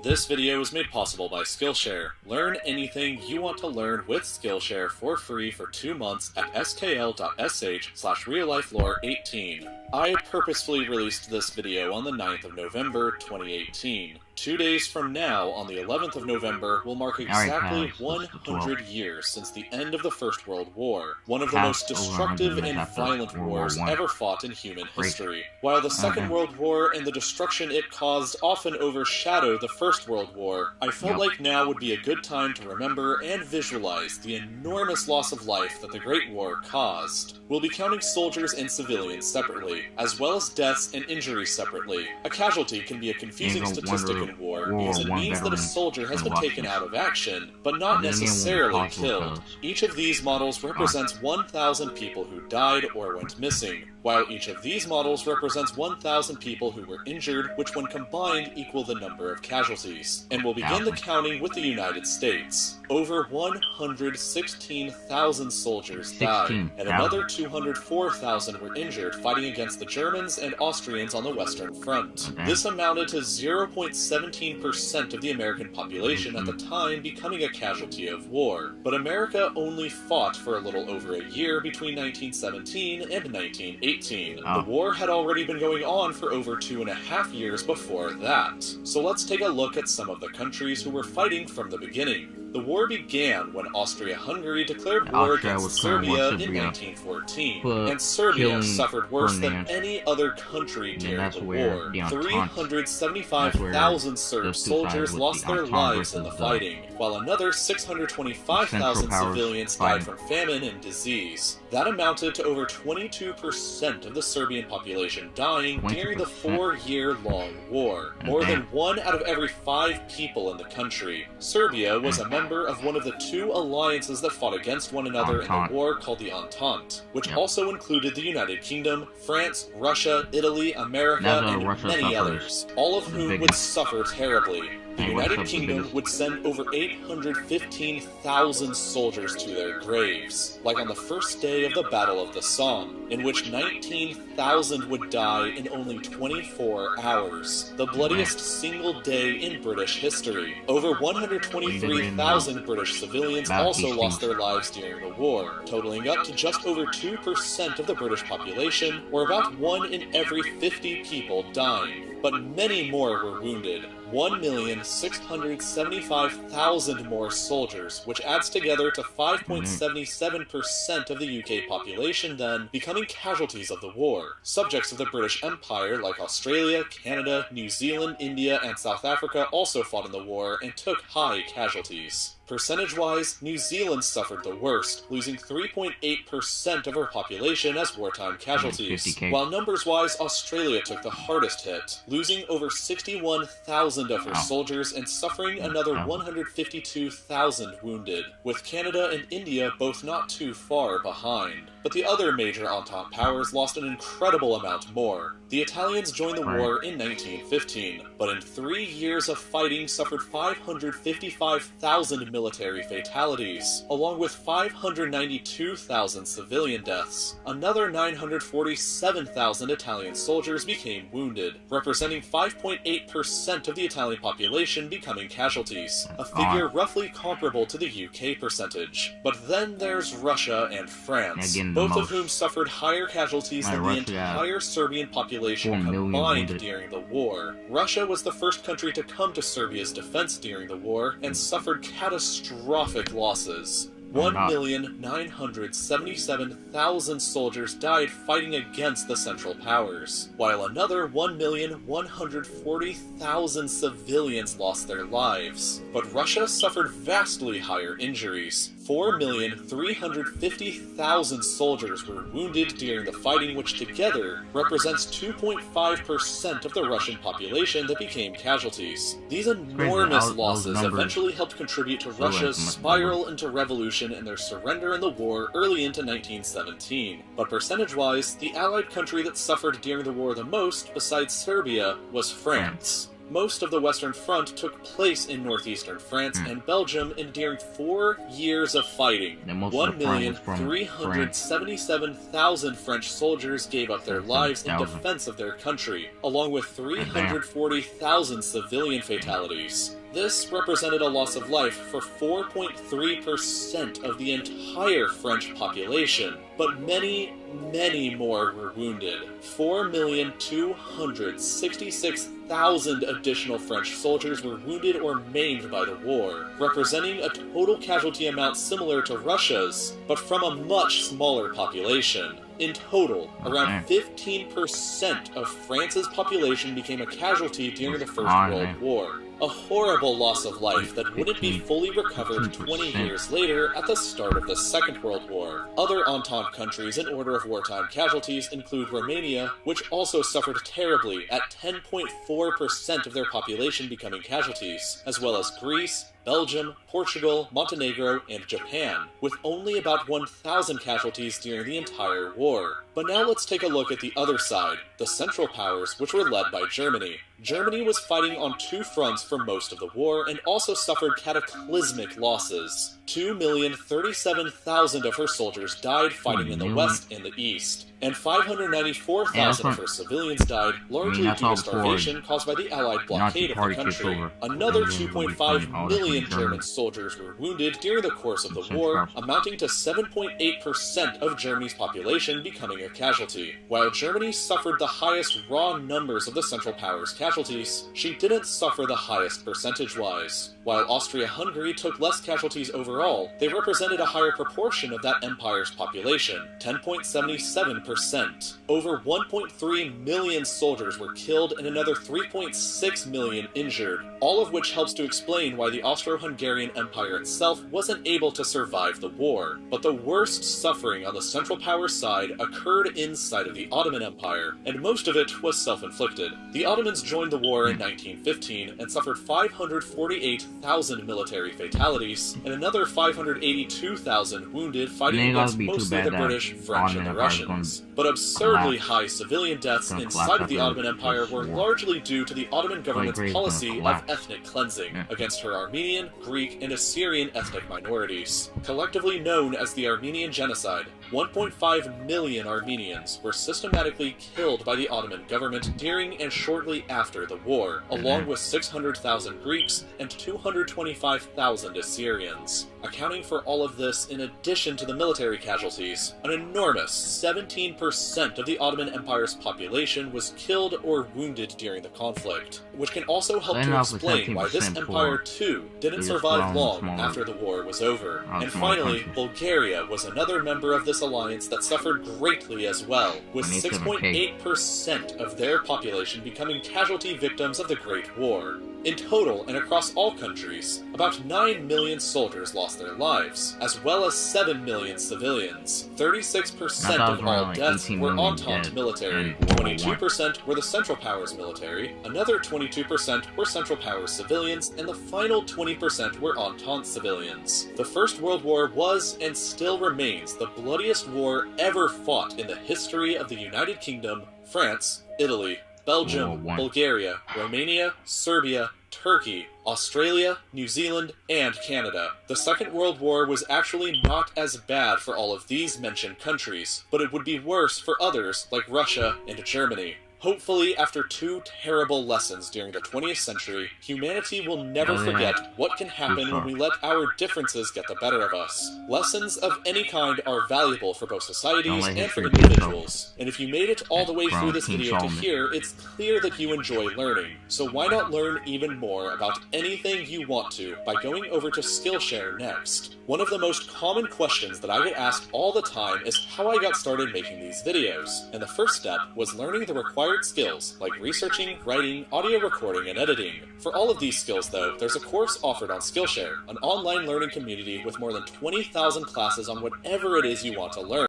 This video is made possible by Skillshare. Learn anything you want to learn with Skillshare for free for 2 months at skl.sh/RealLifeLore-18. I purposefully released this video on the 9th of November, 2018. 2 days from now, on the 11th of November, will mark exactly 100 years since the end of the First World War, one of the most destructive and violent wars ever fought in human history. While the Second World War and the destruction it caused often overshadow the First World War, I felt like now would be a good time to remember and visualize the enormous loss of life that the Great War caused. We'll be counting soldiers and civilians separately, as well as deaths and injuries separately. A casualty can be a confusing statistic in war, because it means that a soldier has been taken out of action, but not necessarily killed. Each of these models represents 1,000 people who died or went missing, while each of these models represents 1,000 people who were injured, which when combined equal the number of casualties. And we'll begin the counting with the United States. Over 116,000 soldiers died, and another 204,000 were injured fighting against the Germans and Austrians on the Western Front. This amounted to 0.17% of the American population at the time becoming a casualty of war. But America only fought for a little over a year between 1917 and 1918. The war had already been going on for over 2.5 years before that. So let's take a look at some of the countries who were fighting from the beginning. The war began when Austria-Hungary declared war against Serbia in 1914, and Serbia suffered worse than any other country during the war. 375,000 Serb soldiers lost their lives in the fighting, while another 625,000 civilians died from famine and disease. That amounted to over 22% of the Serbian population dying during the 4-year-long war. More than 1 out of every 5 people in the country. Serbia was a member of one of the 2 alliances that fought against one another in the war called the Entente, which also included the United Kingdom, France, Russia, Italy, America, and many others, all of whom would suffer terribly. The United Kingdom would send over 815,000 soldiers to their graves, like on the first day of the Battle of the Somme, in which 19,000 would die in only 24 hours, the bloodiest single day in British history. Over 123,000 British civilians also lost their lives during the war, totaling up to just over 2% of the British population, or about 1 in every 50 people dying. But many more were wounded. 1,675,000 more soldiers, which adds together to 5.77% of the UK population then, becoming casualties of the war. Subjects of the British Empire like Australia, Canada, New Zealand, India, and South Africa also fought in the war and took high casualties. Percentage-wise, New Zealand suffered the worst, losing 3.8% of her population as wartime casualties, while numbers-wise Australia took the hardest hit, losing over 61,000 of her soldiers and suffering another 152,000 wounded, with Canada and India both not too far behind. But the other major Entente powers lost an incredible amount more. The Italians joined the war in 1915, but in 3 years of fighting suffered 555,000 military fatalities, along with 592,000 civilian deaths. Another 947,000 Italian soldiers became wounded, representing 5.8% of the Italian population becoming casualties, a figure roughly comparable to the UK percentage. But then there's Russia and France, both of whom suffered higher casualties than the entire Serbian population combined during the war. Russia was the first country to come to Serbia's defense during the war and suffered catastrophic losses. 1,977,000 soldiers died fighting against the Central Powers, while another 1,140,000 civilians lost their lives. But Russia suffered vastly higher injuries. 4,350,000 soldiers were wounded during the fighting, which together represents 2.5% of the Russian population that became casualties. These enormous losses eventually helped contribute to Russia's spiral into revolution and their surrender in the war early into 1917. But percentage-wise, the Allied country that suffered during the war the most, besides Serbia, was France. Most of the Western Front took place in northeastern France and Belgium, enduring 4 years of fighting. 1,377,000 French soldiers gave up their lives in defense of their country, along with 340,000 civilian fatalities. This represented a loss of life for 4.3% of the entire French population, but many, many more were wounded. 4,266,000 additional French soldiers were wounded or maimed by the war, representing a total casualty amount similar to Russia's, but from a much smaller population. In total, around 15% of France's population became a casualty during the First World War. A horrible loss of life that wouldn't be fully recovered 20 years later at the start of the Second World War. Other Entente countries in order of wartime casualties include Romania, which also suffered terribly at 10.4% of their population becoming casualties, as well as Greece, Belgium, Portugal, Montenegro, and Japan, with only about 1,000 casualties during the entire war. But now let's take a look at the other side, the Central Powers, which were led by Germany. Germany was fighting on 2 fronts for most of the war and also suffered cataclysmic losses. 2,037,000 of her soldiers died fighting in the west and the east, and 594,000 of her civilians died largely due to starvation caused by the Allied blockade of the country. Another 2.5 million German soldiers were wounded during the course of the war, amounting to 7.8% of Germany's population becoming a casualty. While Germany suffered the highest raw numbers of the Central Powers casualties, she didn't suffer the highest percentage-wise. While Austria-Hungary took less casualties overall, they represented a higher proportion of that empire's population, 10.77%. Over 1.3 million soldiers were killed and another 3.6 million injured, all of which helps to explain why the Austro-Hungarian Empire itself wasn't able to survive the war. But the worst suffering on the Central Power side occurred inside of the Ottoman Empire, and most of it was self-inflicted. The Ottomans joined the war in 1915 and suffered 548,000 military fatalities, and another 582,000 wounded fighting against mostly the British, French, and the Russians. But absurdly high civilian deaths inside of the Ottoman Empire were largely due to the Ottoman government's policy of ethnic cleansing against her Armenian, Greek, and Assyrian ethnic minorities. Collectively known as the Armenian Genocide, 1.5 million Armenians were systematically killed by the Ottoman government during and shortly after the war, along with 600,000 Greeks and 225,000 Assyrians. Accounting for all of this in addition to the military casualties, an enormous 17% of the Ottoman Empire's population was killed or wounded during the conflict, which can also help to explain why this empire too didn't survive long after the war was over. And finally, Bulgaria was another member of this alliance that suffered greatly as well, with 6.8% of their population becoming casualty victims of the Great War. In total, and across all countries, about 9 million soldiers lost their lives, as well as 7 million civilians. 36% of all deaths were Entente military, 22% were the Central Powers military, another 22% were Central Powers civilians, and the final 20% were Entente civilians. The First World War was, and still remains, the bloodiest war ever fought in the history of the United Kingdom, France, Italy, Belgium, Bulgaria, Romania, Serbia, Turkey, Australia, New Zealand, and Canada. The Second World War was actually not as bad for all of these mentioned countries, but it would be worse for others like Russia and Germany. Hopefully, after 2 terrible lessons during the 20th century, humanity will never forget what can happen when we let our differences get the better of us. Lessons of any kind are valuable for both societies and for individuals. And if you made it all the way through this video to here, it's clear that you enjoy learning. So why not learn even more about anything you want to by going over to Skillshare next? One of the most common questions that I get asked all the time is how I got started making these videos. And the first step was learning the required skills like researching, writing, audio recording, and editing. For all of these skills though, there's a course offered on Skillshare, an online learning community with more than 20,000 classes on whatever it is you want to learn.